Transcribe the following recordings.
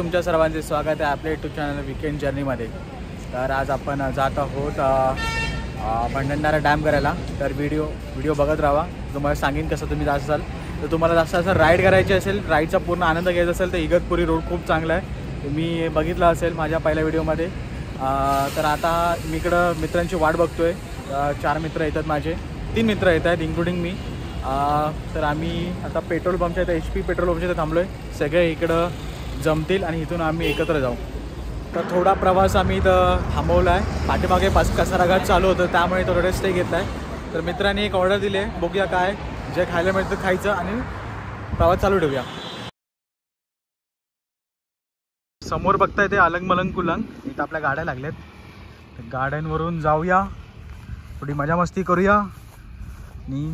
तुमच्या सर्वांचे स्वागत आहे आपल्या यूट्यूब चॅनल वीकेंड जर्नीमध्ये। तर आज आपण जात आहोत भंडारदरा डॅम करायला। तर व्हिडिओ बघत राहा। तुम्हाला सांगेन कसं तुम्ही जात असाल तर तुम्हाला जास्त असं राईड करायची असेल, राईडचा पूर्ण आनंद घ्यायचा असेल तर इगतपुरी रोड खूप चांगला आहे, तुम्ही बघितला असेल माझ्या पहिल्या व्हिडिओमध्ये। तर आता मी इकडं मित्रांची वाट बघतोय। 4 मित्र येतात, माझे 3 मित्र येत आहेत इन्क्लुडिंग मी। तर आम्ही आता पेट्रोल पंपच्या इथं HP पेट्रोल पंपच्या इथं थांबलो आहे। सगळे इकडं जमतील आणि इथून आम्ही एकत्र जाऊ। तर थोडा प्रवास आम्ही इथं थांबवला आहे, पाठीमागे कसारा घाट चालू होतं त्यामुळे थोडं स्टे घेतला आहे। तर मित्रांनी एक ऑर्डर दिली आहे, बघूया काय जे खायला मिळतं खायचं आणि प्रवास चालू ठेवूया। समोर बघताय ते अलंग मलंग कुलंग, इथं आपल्या गाड्या लागल्यात। तर गाड्यांवरून जाऊया, थोडी मजा मस्ती करूया आणि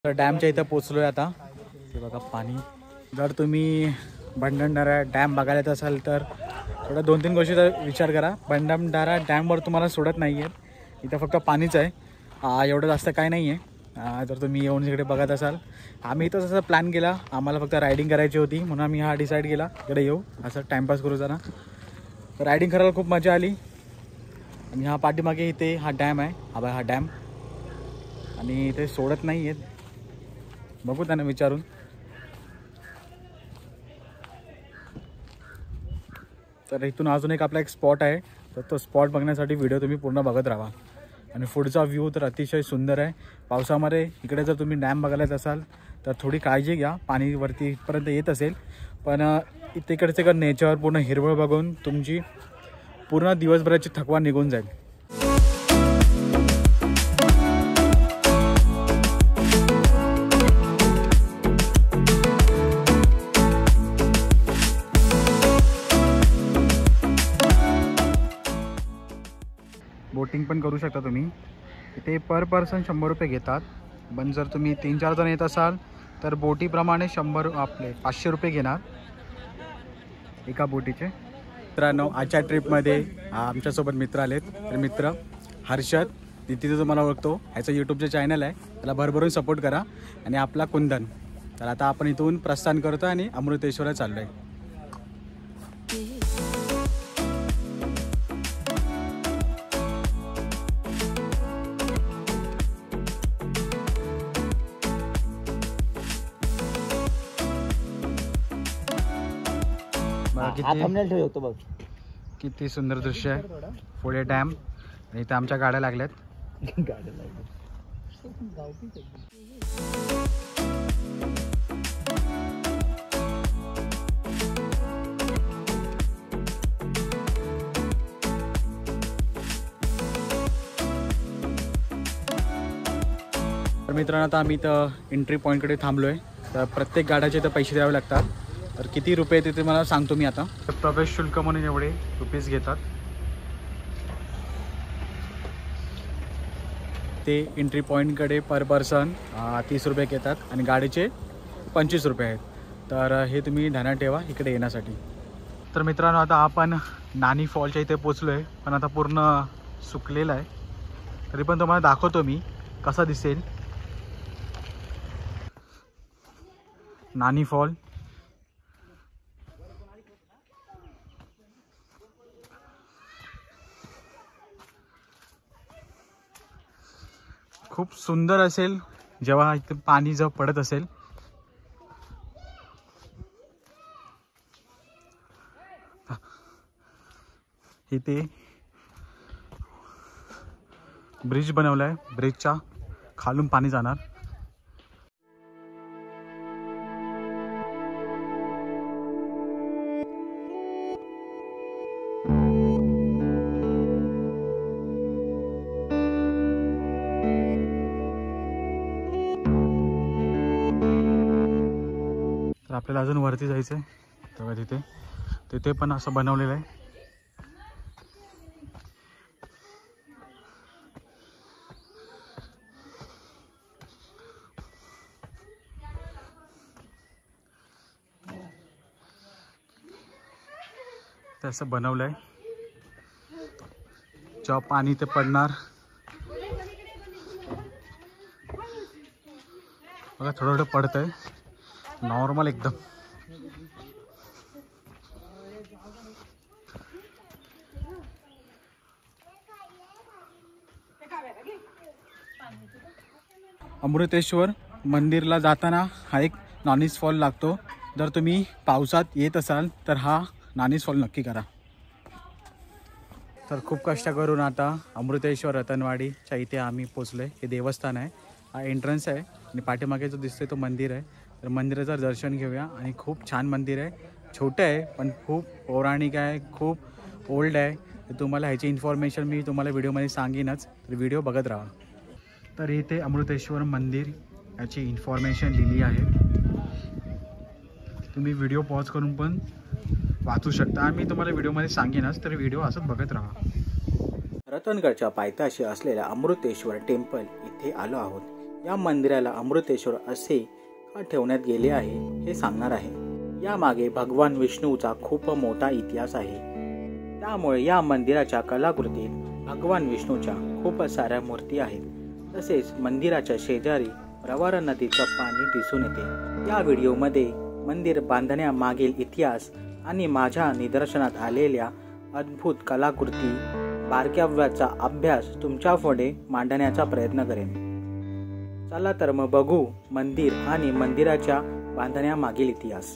तर डॅमच्या इथं पोचलो आहे आता। हे बघा पाणी। जर तुम्ही भंडारदरा डॅम बघायला येत असाल तर थोडा 2-3 गोष्टीचा विचार करा। भंडारदरा डॅमवर तुम्हाला सोडत नाही आहे, इथं फक्त पाणीच आहे, एवढं जास्त काय नाही आहे। जर तुम्ही येऊन इकडे बघत असाल, आम्ही इथं असं प्लॅन केला, आम्हाला फक्त रायडिंग करायची होती म्हणून आम्ही हा डिसाईड केला इकडे येऊ, असं टाईमपास करू जरा। रायडिंग करायला खूप मजा आली। आणि हा पाठीमागे इथे हा डॅम आहे, हा डॅम, आणि इथे सोडत नाही आहेत, बघू त्यांना विचारून। तर इथून अजून एक आपला एक स्पॉट आहे, तर तो स्पॉट बघण्यासाठी व्हिडिओ तुम्ही पूर्ण बघत राहा। आणि पुढचा व्ह्यू तर अतिशय सुंदर आहे। पावसामध्ये इकडे जर तुम्ही डॅम बघायला येत असाल तर थोडी काळजी घ्या, पाणी वरती इथपर्यंत येत असेल, पण तिकडचे नेचर पूर्ण हिरवळ बघून तुमची पूर्ण दिवसभराची थकवा निघून जाईल। बोटिंग पण करू शकता तुम्ही, इथे पर पर्सन 100 रुपये घेतात, पण जर तुम्ही 3-4 जण येत असाल तर बोटीप्रमाणे 500 रुपये घेणार एका बोटीचे। मित्रांनो, आजच्या ट्रिपमध्ये आमच्यासोबत मित्र आलेत। तर मित्र हर्षद, तिथे तुम्हाला ओळखतो, ह्याचं यूट्यूबचं चॅनल आहे, त्याला भरभरून सपोर्ट करा। आणि आपला कुंदन। तर आता आपण इथून प्रस्थान करतो आणि अमृतेश्वरला चाललो आहे। किती सुंदर दृश्य आहे, पुढे डॅम आणि इथे आमच्या गाड्या लागल्यात। तर मित्रांनो, आता आम्ही इथं एंट्री पॉईंटकडे थांबलो आहे। तर प्रत्येक गाड्याचे इथं पैसे द्यावे लागतात। तर किती रुपये ते मला सांगतो मी आता। प्रवेश शुल्क म्हणून एवढे रुपीज घेतात ते। एंट्री पॉईंटकडे पर पर्सन 30 रुपये घेतात आणि गाडीचे 25 रुपये आहेत। तर हे तुम्ही ध्यानात ठेवा इकडे येण्यासाठी। तर मित्रांनो, आता आपण नानी फॉलच्या इथे पोचलो आहे, पण आता पूर्ण सुकलेला आहे, तरी पण तुम्हाला दाखवतो मी कसा दिसेल नानी फॉल। खूप सुंदर असेल जेव्हा इथे पाणी जर पडत असेल. इथे ब्रिज बनवलाय, ब्रिजच्या खालून पाणी जाणार. तर आपल्याला अजून वरती जायचं आहे. तेव्हा तिथे पण असं बनवलेलं आहे. ते असं बनवलं आहे. जेव्हा पाणी ते पडणार बघा, थोडं थोडं पडत आहे, नॉर्मल एकदम. अमृतेश्वर मंदिरला जाताना हा एक नानीज फॉल लागतो. जर तुम्ही पावसात येत असाल तर हा नानीज फॉल नक्की करा. तर खूप कष्ट करून आता अमृतेश्वर रतनवाडीच्या इथे आम्ही पोचलो आहे. हे देवस्थान आहे, हा एंट्रन्स आहे आणि पाठीमागे जो दिसतोय तो मंदिर आहे. तर मंदिराचं दर्शन घेऊया. आणि खूप छान मंदिर आहे, छोटं आहे पण खूप पौराणिक आहे, खूप ओल्ड आहे. तर तुम्हाला ह्याची इन्फॉर्मेशन मी तुम्हाला व्हिडिओमध्ये सांगेनच, तर व्हिडिओ बघत राहा. तर इथे अमृतेश्वर मंदिर याची इन्फॉर्मेशन लिहिली आहे. तुम्ही व्हिडिओ पॉज करून पण वाचू शकता. मी तुम्हाला व्हिडिओमध्ये सांगेनच, तर व्हिडिओ असंच बघत राहा. रतनगडच्या पायथ्याशी असलेल्या अमृतेश्वर टेम्पल इथे आलो आहोत. या मंदिराला अमृतेश्वर असे का ठेवण्यात गेले आहे हे सांगणार आहे. यामागे भगवान विष्णूचा खूप मोठा इतिहास आहे. त्यामुळे या मंदिराच्या कलाकृतीत भगवान विष्णूच्या खूप साऱ्या मूर्ती आहेत. तसेच मंदिराच्या शेजारी प्रवारा नदीचं पाणी दिसून येते. या व्हिडिओमध्ये मंदिर बांधण्यामागील इतिहास आणि माझ्या निदर्शनात आलेल्या अद्भुत कलाकृती बारकाव्याचा अभ्यास तुमच्या पुढे मांडण्याचा प्रयत्न करेन. चला तर मग बघू मंदिर आणि मंदिराच्या बांधण्यामागील इतिहास.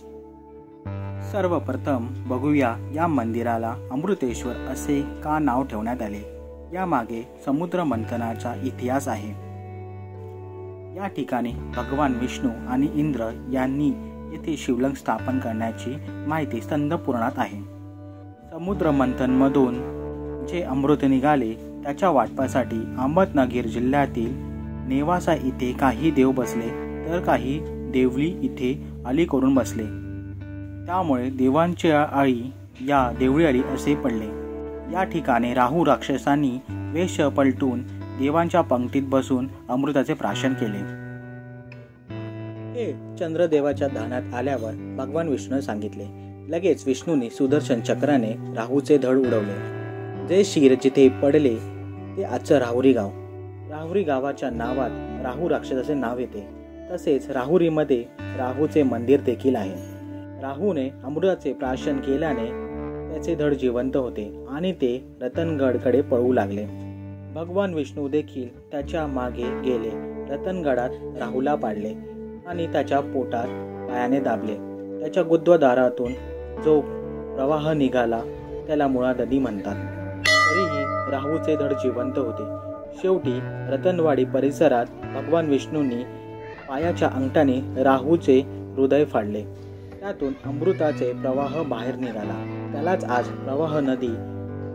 सर्वप्रथम बघूया या मंदिराला अमृतेश्वर असे का नाव ठेवण्यात आले. यामागे समुद्र मंथनाचा इतिहास आहे. या ठिकाणी भगवान विष्णू आणि इंद्र यांनी येथे शिवलिंग स्थापन करण्याची माहिती स्कंद पुराणात आहे. समुद्र मंथनमधून जे अमृत निघाले त्याच्या वाटपासाठी अहमदनगर जिल्ह्यातील नेवासा इथे काही देव बसले तर काही देवळी इथे आली करून बसले. त्यामुळे देवांच्या आळी या देवळी आळी असे पडले. या ठिकाणी राहू राक्षसांनी वेश पलटून देवांच्या पंक्तीत बसून अमृताचे प्राशन केले. हे चंद्रदेवाच्या ध्यानात आल्यावर भगवान विष्णूने सांगितले. लगेच विष्णूने सुदर्शन चक्राने राहूचे धड उडवले. जे शिर जिथे पडले ते आजचं राहुरी गाव. राहुरी गावाच्या नावात राहू राक्षसाचे नाव येते. तसेच राहुरीमध्ये राहूचे मंदिर देखील आहे. राहूने अमृताचे प्राशन केल्याने त्याचे धड जिवंत होते आणि ते रतनगडकडे पळू लागले. भगवान विष्णू देखील त्याच्या मागे गेले. रतनगडात राहूला पाडले आणि त्याच्या पोटात पायाने दाबले. त्याच्या गुदद्वारातून जो प्रवाह निघाला त्याला मुळा नदी म्हणतात. तरीही राहूचे धड जिवंत होते. शेवटी रतनवाडी परिसरात भगवान विष्णूंनी पायाच्या अंगठाने राहूचे हृदय फाडले. त्यातून अमृताचे प्रवाह बाहेर निघाला. त्यालाच आज प्रवाह नदी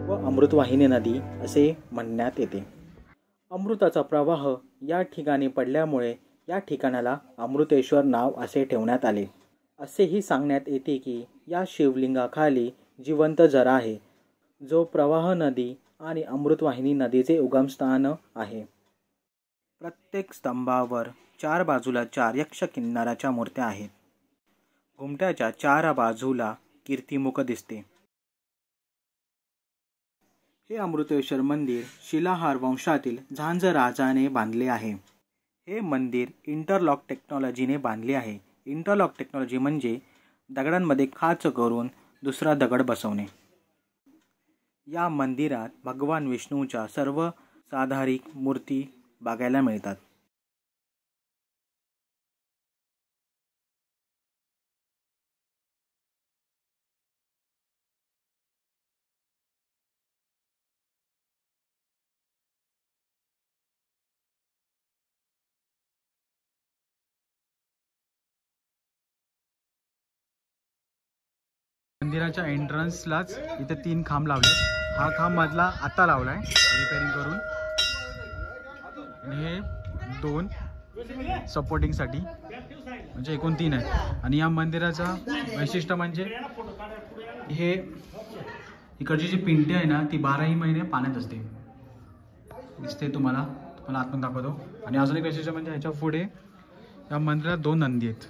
व अमृतवाहिनी नदी असे म्हणण्यात येते. अमृताचा प्रवाह या ठिकाणी पडल्यामुळे या ठिकाणाला अमृतेश्वर नाव असे ठेवण्यात आले. असेही सांगण्यात येते की या शिवलिंगाखाली जिवंत झरा आहे जो प्रवाह नदी आणि अमृतवाहिनी नदीचे उगमस्थान आहे. प्रत्येक स्तंभावर 4 बाजूला 4 यक्ष किन्नराच्या मूर्त्या आहेत. घुमट्याच्या 4 बाजूला कीर्तिमुख दिसते. हे अमृतेश्वर मंदिर शिलाहार वंशातील झांज राजाने बांधले आहे. हे मंदिर इंटरलॉक टेक्नॉलॉजीने बांधले आहे. इंटरलॉक टेक्नॉलॉजी म्हणजे दगडांमध्ये खाच करून दुसरा दगड बसवणे. या मंदिरात भगवान विष्णूच्या सर्व साधारिक मूर्ती बघायला मिळतात. मंदिराच्या एंट्रन्सलाच इथे 3 खांब लावले. हा खांब मधला आता लावलाय रिपेअरिंग करून, आणि हे 2 सपोर्टिंगसाठी, म्हणजे एकूण 3 आहे. आणि या मंदिराचं वैशिष्ट्य म्हणजे हे इकडची जी पिंटी आहे ना ती 12ही महिने पाण्यात असते, दिसते तुम्हाला आतून दाखवतो. आणि अजून एक वैशिष्ट्य म्हणजे ह्याच्या पुढे या मंदिरात 2 नंदी आहेत.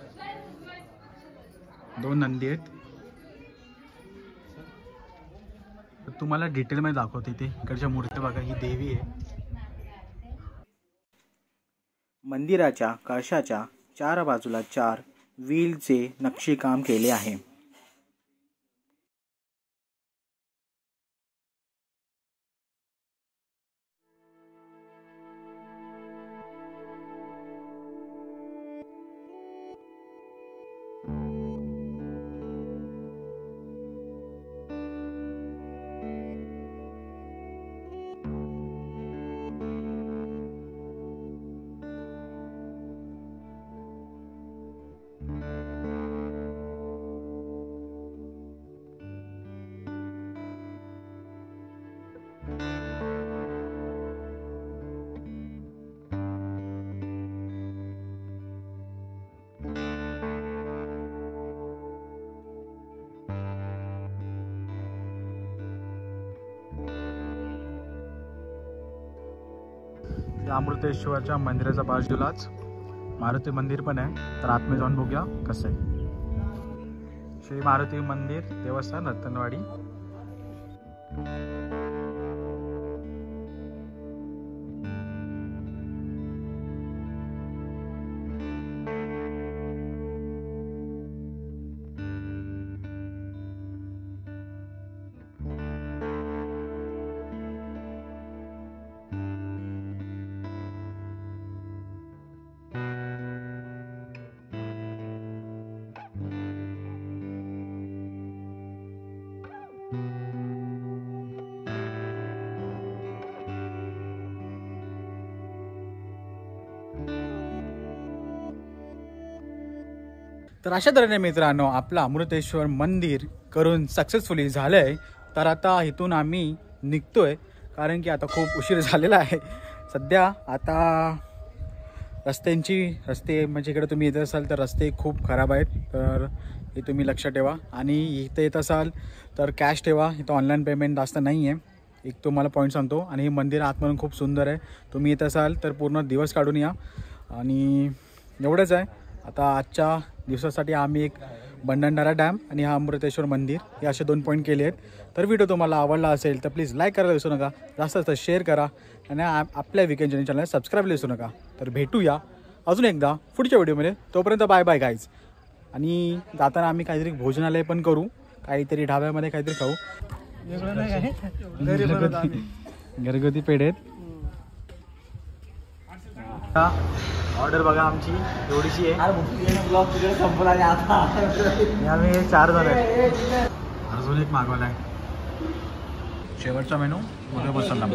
2 नंदी आहेत. तुम्हाला डिटेलमध्ये दाखवते. इथे इकडच्या मूर्त्या बघा, ही देवी आहे. मंदिराच्या कळशाच्या 4 बाजूला 4 व्हीलचे नक्षीकाम केले आहे. अमृतेश्वरच्या मंदिराच्या बाजूलाच मारुती मंदिर पण आहे. तर आतमध्ये जाऊन बघूया कसं आहे. श्री मारुती मंदिर देवस्थान रतनवाडी. तर अशा तऱ्हेने मित्रांनो आपलं अमृतेश्वर मंदिर करून सक्सेसफुली झालं आहे. तर आता इथून आम्ही निघतोय, कारण की आता खूप उशीर झालेला आहे. सध्या आता रस्ते म्हणजे इकडे तुम्ही येत असाल तर रस्ते खूप खराब आहेत, तर हे तुम्ही लक्षात ठेवा. आणि इथे येत असाल तर कॅश ठेवा, इथं ऑनलाईन पेमेंट जास्त नाही आहे. एक तुम्हाला पॉईंट सांगतो. आणि हे मंदिर आतमधून खूप सुंदर आहे. तुम्ही येत असाल तर पूर्ण दिवस काढून या. आणि एवढंच आहे. आता आजच्या दिवसासाठी आम्ही एक भंडारदरा डॅम आणि हा अमृतेश्वर मंदिर हे असे 2 पॉईंट केले आहेत. तर व्हिडिओ तुम्हाला आवडला असेल तर प्लीज लाईक करायला विसरू नका, जास्त जास्त शेअर करा आणि आपल्या वीकेंड जर्नी चॅनलला सबस्क्राईब विसरू नका. तर भेटूया अजून एकदा पुढच्या व्हिडिओमध्ये. तोपर्यंत बाय बाय गाईज. आणि जाताना आम्ही काहीतरी भोजनालय पण करू, काहीतरी ढाब्यामध्ये काहीतरी खाऊ. घरगुती पेढे आहेत. ऑर्डर बघा आमची एवढीची आहे. आम्ही 4 जण आहेत. अजून एक मागवला आहे. शेवटचा मेनू उद्या बसला.